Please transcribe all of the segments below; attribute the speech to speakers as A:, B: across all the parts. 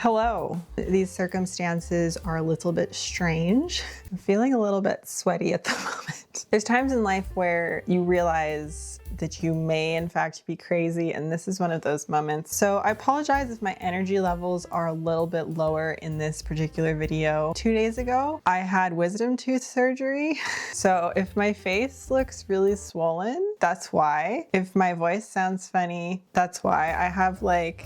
A: Hello. These circumstances are a little bit strange. I'm feeling a little bit sweaty at the moment. There's times in life where you realize that you may in fact be crazy, and this is one of those moments. So I apologize if my energy levels are a little bit lower in this particular video. 2 days ago, I had wisdom tooth surgery. So if my face looks really swollen, that's why. If my voice sounds funny, that's why. I have like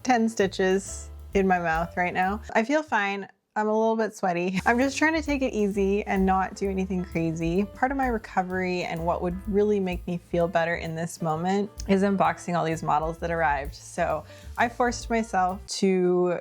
A: 10 stitches in my mouth right now. I feel fine. I'm a little bit sweaty. I'm just trying to take it easy and not do anything crazy. Part of my recovery and what would really make me feel better in this moment is unboxing all these models that arrived. So I forced myself to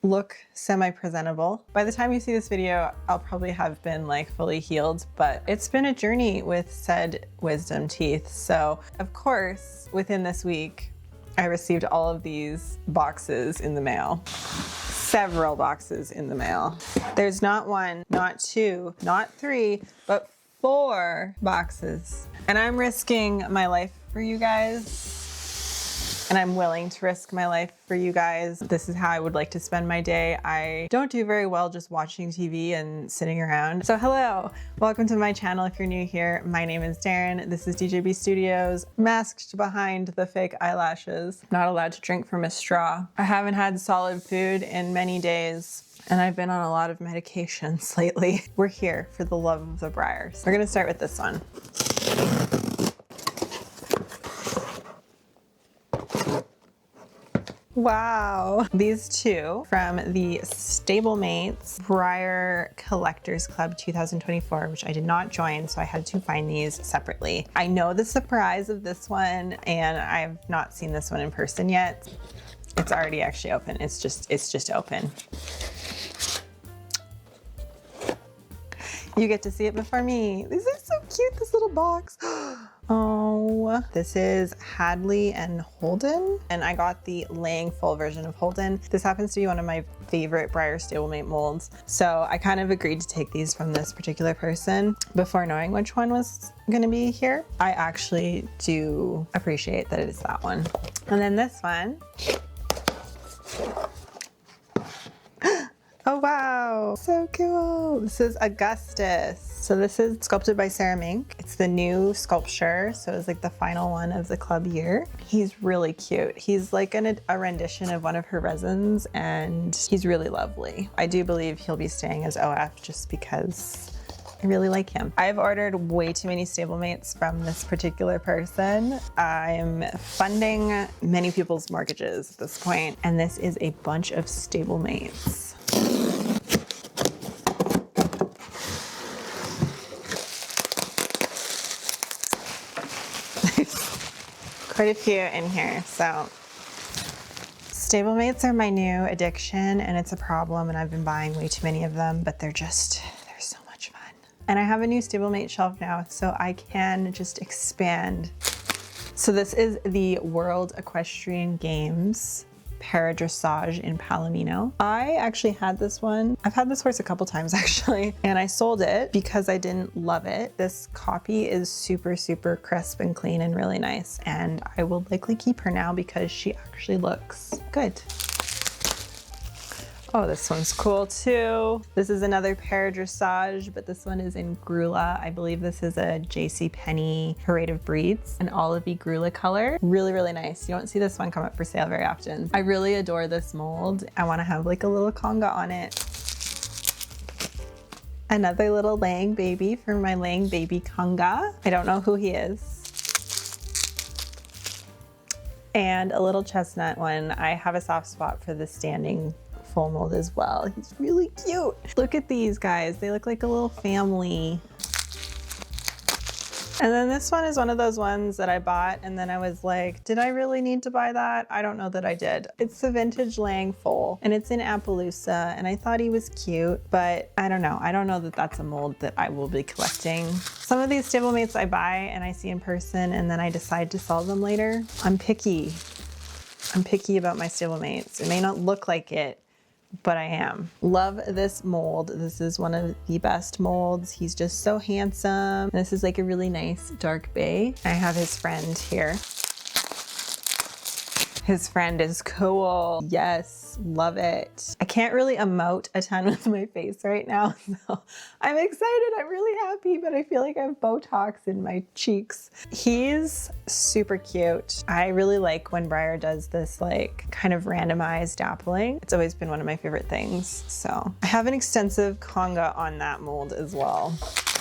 A: look semi-presentable. By the time you see this video, I'll probably have been like fully healed, but it's been a journey with said wisdom teeth. So of course, within this week, I received all of these boxes in the mail. Several boxes in the mail. There's not one, not two, not three, but 4 boxes. And I'm risking my life for you guys. And I'm willing to risk my life for you guys. This is how I would like to spend my day. I don't do very well just watching TV and sitting around. So hello, welcome to my channel if you're new here. My name is Daryn. This is DeeJayBe Studios, masked behind the fake eyelashes. Not allowed to drink from a straw. I haven't had solid food in many days, and I've been on a lot of medications lately. We're here for the love of the Breyers. We're gonna start with this one. Wow. These two from the Stablemates Breyer Collectors Club 2024, which I did not join, so I had to find these separately. I know the surprise of this one, and I've not seen this one in person yet. It's already actually open. It's just open. You get to see it before me. This is so cute, this little box. Oh, this is Hadley and Holden, and I got the laying full version of Holden. This happens to be one of my favorite Breyer Stablemate molds, so I kind of agreed to take these from this particular person before knowing which one was gonna be here. I actually do appreciate that it's that one. And then this one. Oh wow, so cool. This is Augustus. So this is sculpted by Mink. It's the new sculpture, so it's like the final one of the club year. He's really cute. He's like a rendition of one of her resins, and he's really lovely. I do believe he'll be staying as OF just because I really like him. I've ordered way too many Stablemates from this particular person. I'm funding many people's mortgages at this point, and this is a bunch of Stablemates. Quite a few in here. So Stablemates are my new addiction, and it's a problem, and I've been buying way too many of them, but they're so much fun. And I have a new Stablemate shelf now, so I can just expand. So this is the World Equestrian Games Paradressage in Palomino. I actually had this one. I've had this horse a couple times actually, and I sold it because I didn't love it. This copy is super, super crisp and clean and really nice, and I will likely keep her now because she actually looks good. Oh, this one's cool too. This is another Paradressage, but this one is in Grula. I believe this is a JCPenney Parade of Breeds, an olivey Grula color. Really, really nice. You don't see this one come up for sale very often. I really adore this mold. I want to have like a little conga on it. Another little laying baby for my laying baby conga. I don't know who he is. And a little chestnut one. I have a soft spot for the standing full mold as well. He's really cute. Look at these guys. They look like a little family. And then this one is one of those ones that I bought, and then I was like, did I really need to buy that? I don't know that I did. It's the vintage laying full, and it's in Appaloosa, and I thought he was cute, but I don't know. I don't know that that's a mold that I will be collecting. Some of these Stablemates I buy and I see in person, and then I decide to sell them later. I'm picky. I'm picky about my Stablemates. It may not look like it, but I am. Love this mold. This is one of the best molds. He's just so handsome. This is like a really nice dark bay. I have his friend here. His friend is cool. Yes, Love it. I can't really emote a ton with my face right now, so I'm excited. I'm really happy, but I feel like I have Botox in my cheeks. He's super cute. I really like when Breyer does this like kind of randomized dappling. It's always been one of my favorite things. So I have an extensive conga on that mold as well.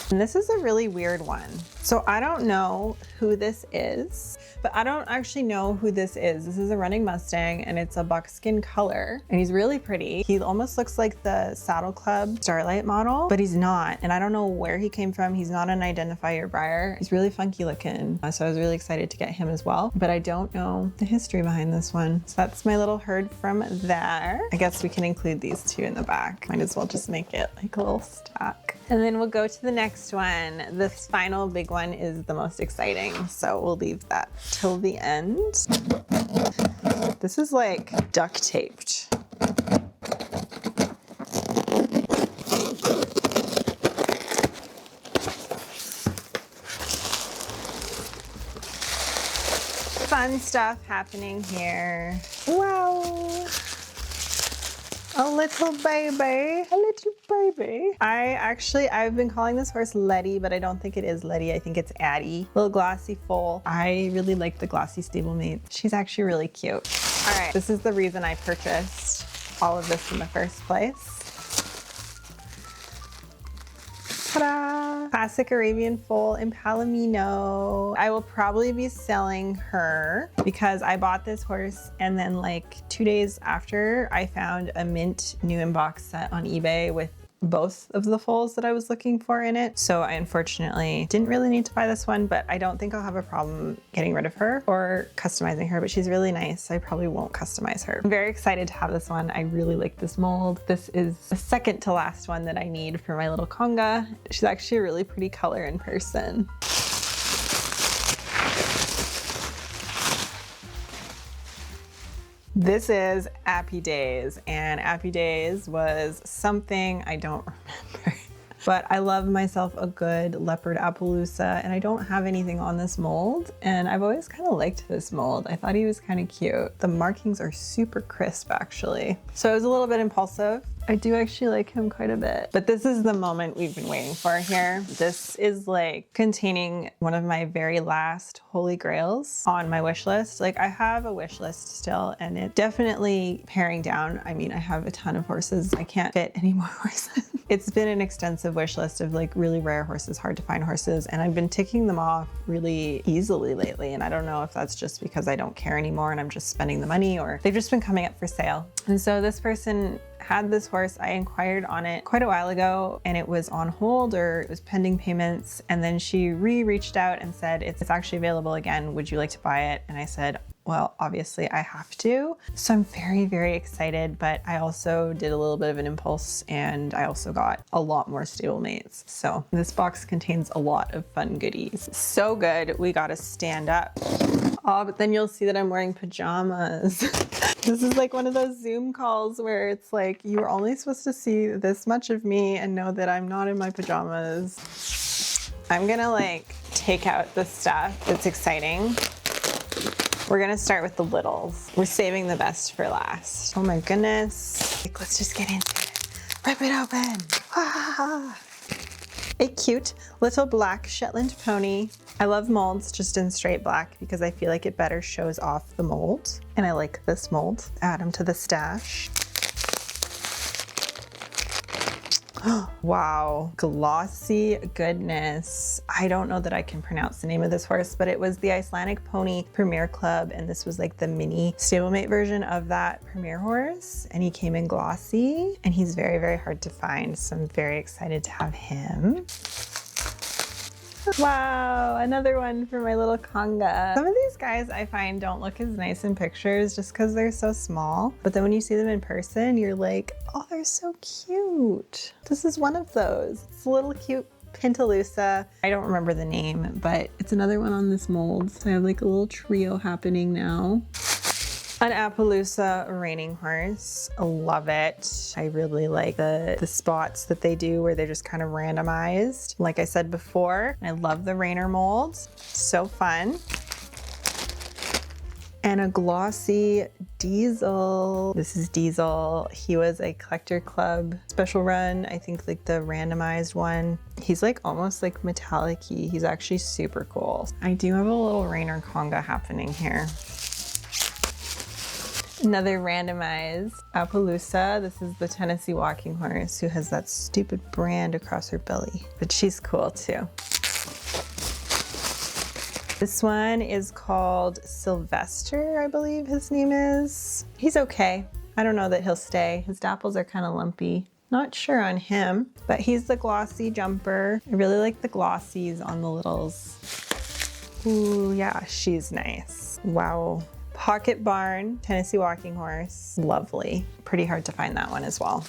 A: And this is a really weird one. So I don't know who this is, but I don't actually know who this is. This is a running Mustang and it's a buckskin color and he's really pretty. He almost looks like the Saddle Club Starlight model, but he's not. And I don't know where he came from. He's not an identifier Breyer. He's really funky looking. So I was really excited to get him as well, but I don't know the history behind this one. So that's my little herd from there. I guess we can include these two in the back. Might as well just make it like a little stack. And then we'll go to the next one. This final big one is the most exciting. So we'll leave that till the end. This is like duct taped. Fun stuff happening here. Wow. A little baby, a little baby. I've been calling this horse Letty, but I don't think it is Letty. I think it's Addie. Little glossy foal. I really like the glossy stablemate. She's actually really cute. All right, this is the reason I purchased all of this in the first place. Ta-da! Classic Arabian foal in Palomino. I will probably be selling her because I bought this horse and then like 2 days after I found a mint new in-box set on eBay with both of the foals that I was looking for in it. So I unfortunately didn't really need to buy this one, but I don't think I'll have a problem getting rid of her or customizing her, but she's really nice. I probably won't customize her. I'm very excited to have this one. I really like this mold. This is the second to last one that I need for my little conga. She's actually a really pretty color in person. This is Appy Days, and Appy Days was something I don't remember. But I love myself a good leopard Appaloosa, and I don't have anything on this mold, and I've always kind of liked this mold. I thought he was kind of cute. The markings are super crisp, actually. So I was a little bit impulsive. I do actually like him quite a bit. But this is the moment we've been waiting for here. This is like containing one of my very last holy grails on my wish list. Like I have a wish list still, and it definitely paring down. I mean, I have a ton of horses. I can't fit any more horses. It's been an extensive wish list of like really rare horses, hard to find horses, and I've been ticking them off really easily lately. And I don't know if that's just because I don't care anymore and I'm just spending the money, or they've just been coming up for sale. And so this person had this horse. I inquired on it quite a while ago and it was on hold or it was pending payments. And then she reached out and said, it's actually available again. Would you like to buy it? And I said, well, obviously I have to. So I'm very, very excited, but I also did a little bit of an impulse and I also got a lot more stablemates. So this box contains a lot of fun goodies. So good, we gotta stand up. Oh, but then you'll see that I'm wearing pajamas. This is like one of those Zoom calls where it's like, you are only supposed to see this much of me and know that I'm not in my pajamas. I'm gonna like take out the stuff that's exciting. We're gonna start with the littles. We're saving the best for last. Oh my goodness. Like, let's just get into it. Rip it open. Ah. A cute little black Shetland pony. I love molds just in straight black because I feel like it better shows off the mold. And I like this mold. Add them to the stash. Wow, glossy goodness. I don't know that I can pronounce the name of this horse, but it was the Icelandic Pony Premier Club, and this was like the mini stablemate version of that Premier horse, and he came in glossy, and he's very, very hard to find, so I'm very excited to have him. Wow, another one for my little conga. Some of these guys I find don't look as nice in pictures just because they're so small. But then when you see them in person, you're like, oh, they're so cute. This is one of those. It's a little cute Pintalusa. I don't remember the name, but it's another one on this mold. So I have like a little trio happening now. An Appaloosa reining horse. I love it. I really like the spots that they do where they're just kind of randomized. Like I said before, I love the reiner molds. So fun. And a glossy Diesel. This is Diesel. He was a Collector Club special run. I think like the randomized one. He's like almost like metallic-y. He's actually super cool. I do have a little Rainer conga happening here. Another randomized Appaloosa. This is the Tennessee walking horse who has that stupid brand across her belly, but she's cool too. This one is called Sylvester, I believe his name is. He's okay. I don't know that he'll stay. His dapples are kind of lumpy. Not sure on him, but he's the glossy jumper. I really like the glossies on the littles. Ooh, yeah, she's nice. Wow. Pocket Barn, Tennessee walking horse. Lovely. Pretty hard to find that one as well.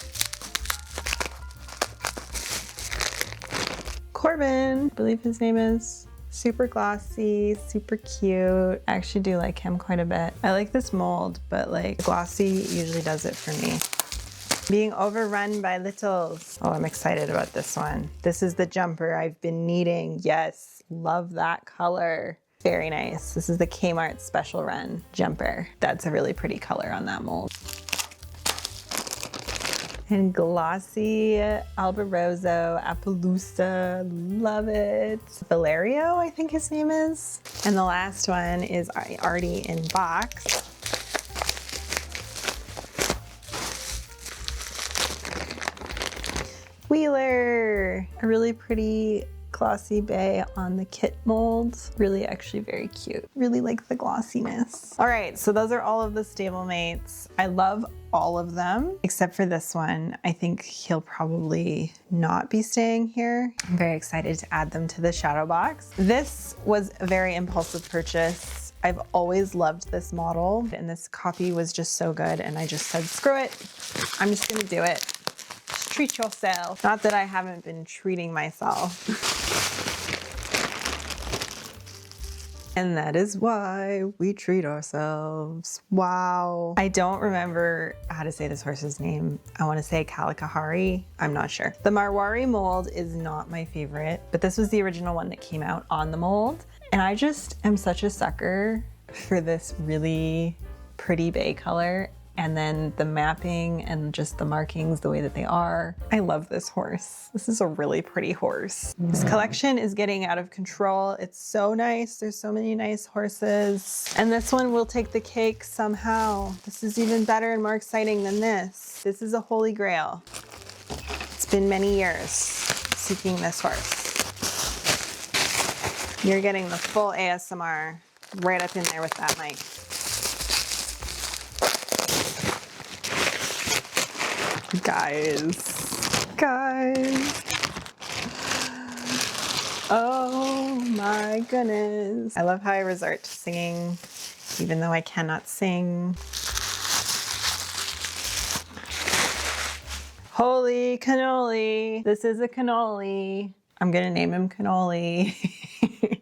A: Corbin, I believe his name is. Super glossy, super cute. I actually do like him quite a bit. I like this mold, but like glossy usually does it for me. Being overrun by littles. Oh, I'm excited about this one. This is the jumper I've been needing. Yes, love that color. Very nice. This is the Kmart special run jumper. That's a really pretty color on that mold. And glossy Alboroso, Appaloosa, love it. Valerio, I think his name is. And the last one is already in box. Wheeler, a really pretty glossy bay on the kit mold. Really actually very cute. Really like the glossiness. All right, so those are all of the Stablemates. I love all of them except for this one. I think he'll probably not be staying here. I'm very excited to add them to the shadow box. This was a very impulsive purchase. I've always loved this model and this copy was just so good and I just said, screw it, I'm just gonna do it. Just treat yourself. Not that I haven't been treating myself. And that is why we treat ourselves. Wow. I don't remember how to say this horse's name. I want to say Kalikahari. I'm not sure. The Marwari mold is not my favorite, but this was the original one that came out on the mold. And I just am such a sucker for this really pretty bay color. And then the mapping and just the markings, the way that they are. I love this horse. This is a really pretty horse. This collection is getting out of control. It's so nice. There's so many nice horses. And this one will take the cake somehow. This is even better and more exciting than this. This is a holy grail. It's been many years seeking this horse. You're getting the full ASMR right up in there with that mic. Guys. Oh my goodness. I love how I resort to singing, even though I cannot sing. Holy cannoli. This is a cannoli. I'm gonna name him Cannoli.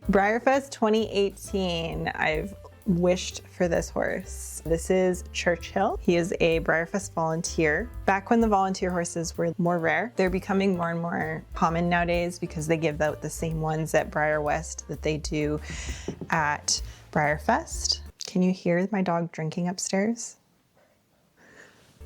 A: BREYERFEST 2018. I've wished for this horse. This is Churchill. He is a BREYERFEST volunteer. Back when the volunteer horses were more rare, they're becoming more and more common nowadays because they give out the same ones at Breyer West that they do at BREYERFEST. Can you hear my dog drinking upstairs?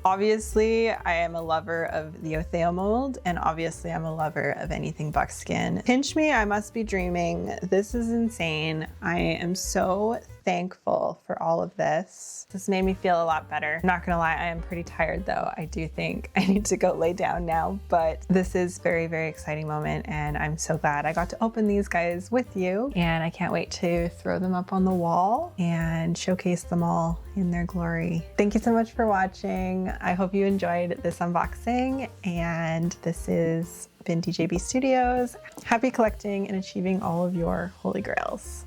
A: Obviously, I am a lover of the Otheo mold, and obviously I'm a lover of anything buckskin. Pinch me, I must be dreaming. This is insane. I am so thankful for all of this. This made me feel a lot better. I'm not gonna lie, I am pretty tired though. I do think I need to go lay down now, but this is a very, very exciting moment and I'm so glad I got to open these guys with you, and I can't wait to throw them up on the wall and showcase them all in their glory. Thank you so much for watching. I hope you enjoyed this unboxing, and this has been DeeJayBe Studios. Happy collecting and achieving all of your holy grails.